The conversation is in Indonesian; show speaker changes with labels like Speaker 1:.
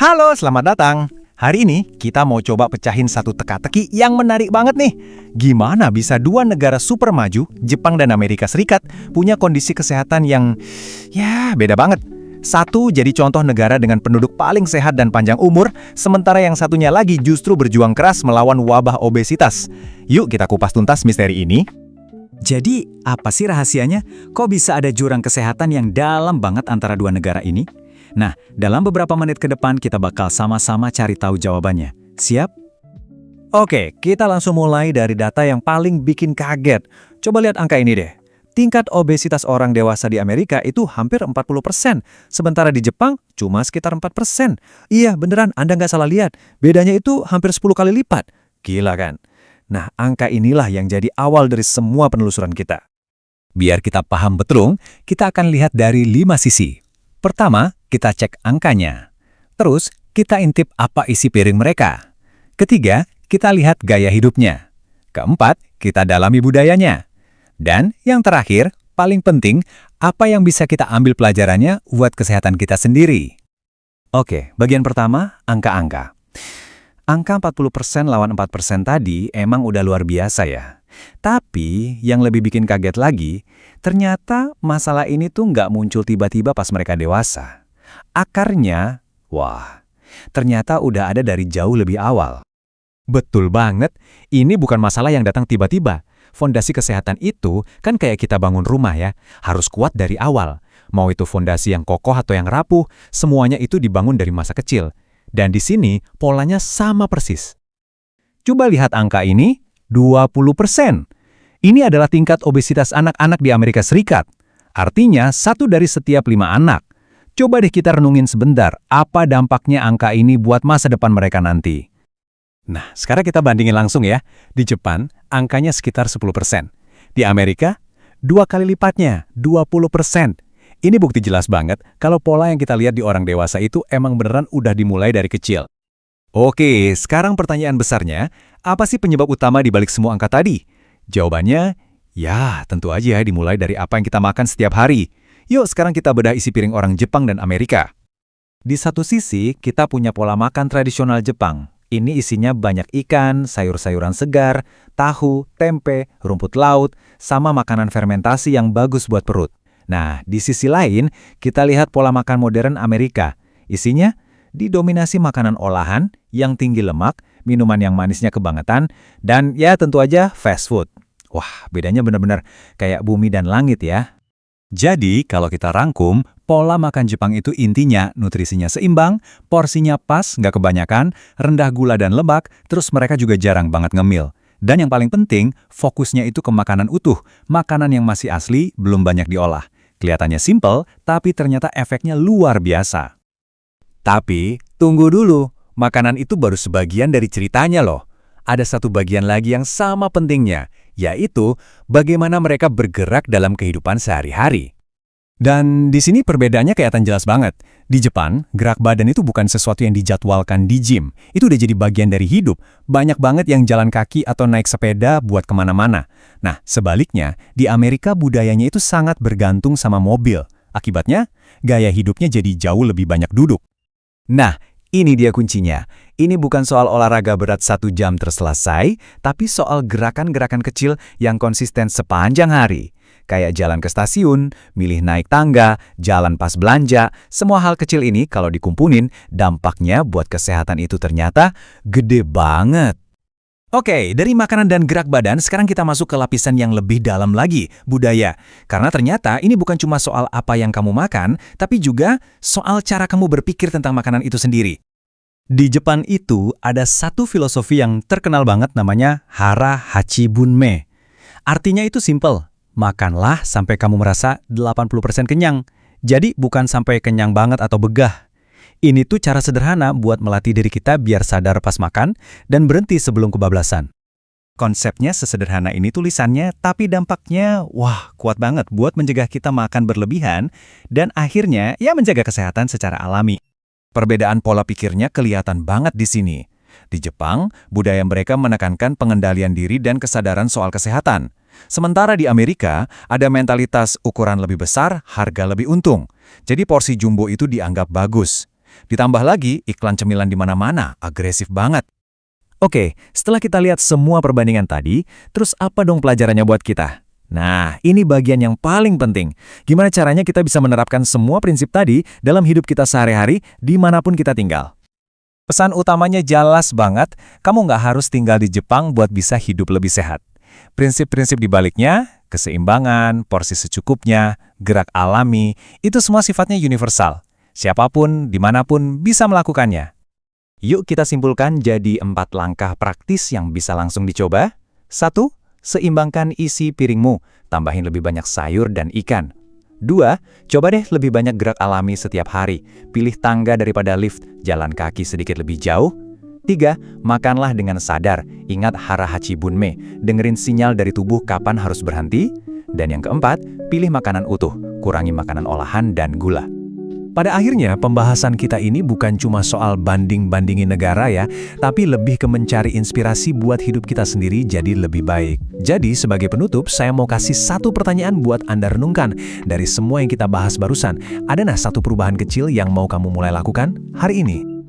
Speaker 1: Halo, selamat datang. Hari ini kita mau coba pecahin satu teka-teki yang menarik banget nih. Gimana bisa dua negara super maju, Jepang dan Amerika Serikat, punya kondisi kesehatan yang, beda banget. Satu jadi contoh negara dengan penduduk paling sehat dan panjang umur, sementara yang satunya lagi justru berjuang keras melawan wabah obesitas. Yuk kita kupas tuntas misteri ini.
Speaker 2: Jadi, apa sih rahasianya? Kok bisa ada jurang kesehatan yang dalam banget antara dua negara ini? Nah, dalam beberapa menit ke depan kita bakal sama-sama cari tahu jawabannya. Siap?
Speaker 1: Oke, kita langsung mulai dari data yang paling bikin kaget. Coba lihat angka ini deh. Tingkat obesitas orang dewasa di Amerika itu hampir 40%, sementara di Jepang cuma sekitar 4%. Iya, beneran, Anda nggak salah lihat. Bedanya itu hampir 10 kali lipat. Gila kan? Nah, angka inilah yang jadi awal dari semua penelusuran kita.
Speaker 2: Biar kita paham betul, kita akan lihat dari 5 sisi. Pertama, kita cek angkanya. Terus, kita intip apa isi piring mereka. Ketiga, kita lihat gaya hidupnya. Keempat, kita dalami budayanya. Dan yang terakhir, paling penting, apa yang bisa kita ambil pelajarannya buat kesehatan kita sendiri. Oke, bagian pertama, angka-angka. Angka 40% lawan 4% tadi emang udah luar biasa ya. Tapi yang lebih bikin kaget lagi, ternyata masalah ini tuh nggak muncul tiba-tiba pas mereka dewasa. Akarnya, ternyata udah ada dari jauh lebih awal.
Speaker 1: Betul banget, ini bukan masalah yang datang tiba-tiba. Fondasi kesehatan itu kan kayak kita bangun rumah ya, harus kuat dari awal. Mau itu fondasi yang kokoh atau yang rapuh, semuanya itu dibangun dari masa kecil. Dan di sini polanya sama persis. Coba lihat angka ini, 20%. Ini adalah tingkat obesitas anak-anak di Amerika Serikat. Artinya 1 dari setiap 5 anak. Coba deh kita renungin sebentar, apa dampaknya angka ini buat masa depan mereka nanti. Nah, sekarang kita bandingin langsung ya. Di Jepang, angkanya sekitar 10%. Di Amerika, 2 kali lipatnya, 20%. Ini bukti jelas banget kalau pola yang kita lihat di orang dewasa itu emang beneran udah dimulai dari kecil. Oke, sekarang pertanyaan besarnya, apa sih penyebab utama di balik semua angka tadi? Jawabannya, tentu aja dimulai dari apa yang kita makan setiap hari. Yuk, sekarang kita bedah isi piring orang Jepang dan Amerika. Di satu sisi, kita punya pola makan tradisional Jepang. Ini isinya banyak ikan, sayur-sayuran segar, tahu, tempe, rumput laut, sama makanan fermentasi yang bagus buat perut. Nah, di sisi lain, kita lihat pola makan modern Amerika. Isinya didominasi makanan olahan yang tinggi lemak, minuman yang manisnya kebangetan, dan tentu aja fast food. Wah, bedanya benar-benar kayak bumi dan langit ya. Jadi, kalau kita rangkum, pola makan Jepang itu intinya nutrisinya seimbang, porsinya pas, nggak kebanyakan, rendah gula dan lemak, terus mereka juga jarang banget ngemil. Dan yang paling penting, fokusnya itu ke makanan utuh, makanan yang masih asli, belum banyak diolah. Kelihatannya simple, tapi ternyata efeknya luar biasa. Tapi, tunggu dulu, makanan itu baru sebagian dari ceritanya loh. Ada satu bagian lagi yang sama pentingnya, yaitu bagaimana mereka bergerak dalam kehidupan sehari-hari. Dan di sini perbedaannya kelihatan jelas banget. Di Jepang, gerak badan itu bukan sesuatu yang dijadwalkan di gym. Itu udah jadi bagian dari hidup. Banyak banget yang jalan kaki atau naik sepeda buat kemana-mana. Nah, sebaliknya, di Amerika budayanya itu sangat bergantung sama mobil. Akibatnya, gaya hidupnya jadi jauh lebih banyak duduk. Nah, ini dia kuncinya. Ini bukan soal olahraga berat 1 jam terselesai, tapi soal gerakan-gerakan kecil yang konsisten sepanjang hari. Kayak jalan ke stasiun, milih naik tangga, jalan pas belanja, semua hal kecil ini kalau dikumpulin, dampaknya buat kesehatan itu ternyata gede banget. Oke, dari makanan dan gerak badan, sekarang kita masuk ke lapisan yang lebih dalam lagi, budaya. Karena ternyata ini bukan cuma soal apa yang kamu makan, tapi juga soal cara kamu berpikir tentang makanan itu sendiri. Di Jepang itu ada satu filosofi yang terkenal banget namanya Hara Hachi Bunme. Artinya itu simple. Makanlah sampai kamu merasa 80% kenyang. Jadi bukan sampai kenyang banget atau begah. Ini tuh cara sederhana buat melatih diri kita biar sadar pas makan dan berhenti sebelum kebablasan. Konsepnya sesederhana ini tulisannya, tapi dampaknya kuat banget buat mencegah kita makan berlebihan dan akhirnya menjaga kesehatan secara alami. Perbedaan pola pikirnya kelihatan banget di sini. Di Jepang, budaya mereka menekankan pengendalian diri dan kesadaran soal kesehatan. Sementara di Amerika, ada mentalitas ukuran lebih besar, harga lebih untung. Jadi porsi jumbo itu dianggap bagus. Ditambah lagi, iklan cemilan di mana-mana, agresif banget.
Speaker 2: Oke, setelah kita lihat semua perbandingan tadi, terus apa dong pelajarannya buat kita? Nah, ini bagian yang paling penting. Gimana caranya kita bisa menerapkan semua prinsip tadi dalam hidup kita sehari-hari dimanapun kita tinggal? Pesan utamanya jelas banget, kamu nggak harus tinggal di Jepang buat bisa hidup lebih sehat. Prinsip-prinsip di baliknya, keseimbangan, porsi secukupnya, gerak alami, itu semua sifatnya universal. Siapapun, dimanapun bisa melakukannya. Yuk kita simpulkan jadi 4 langkah praktis yang bisa langsung dicoba. 1. Seimbangkan isi piringmu, tambahin lebih banyak sayur dan ikan. 2. Coba deh lebih banyak gerak alami setiap hari, pilih tangga daripada lift, jalan kaki sedikit lebih jauh. 3. Makanlah dengan sadar, ingat hara hachi bunme, dengerin sinyal dari tubuh kapan harus berhenti. Dan yang keempat, pilih makanan utuh, kurangi makanan olahan dan gula. Pada akhirnya, pembahasan kita ini bukan cuma soal banding-bandingin negara ya, tapi lebih ke mencari inspirasi buat hidup kita sendiri jadi lebih baik. Jadi, sebagai penutup, saya mau kasih 1 pertanyaan buat Anda renungkan. Dari semua yang kita bahas barusan, ada nah 1 perubahan kecil yang mau kamu mulai lakukan hari ini?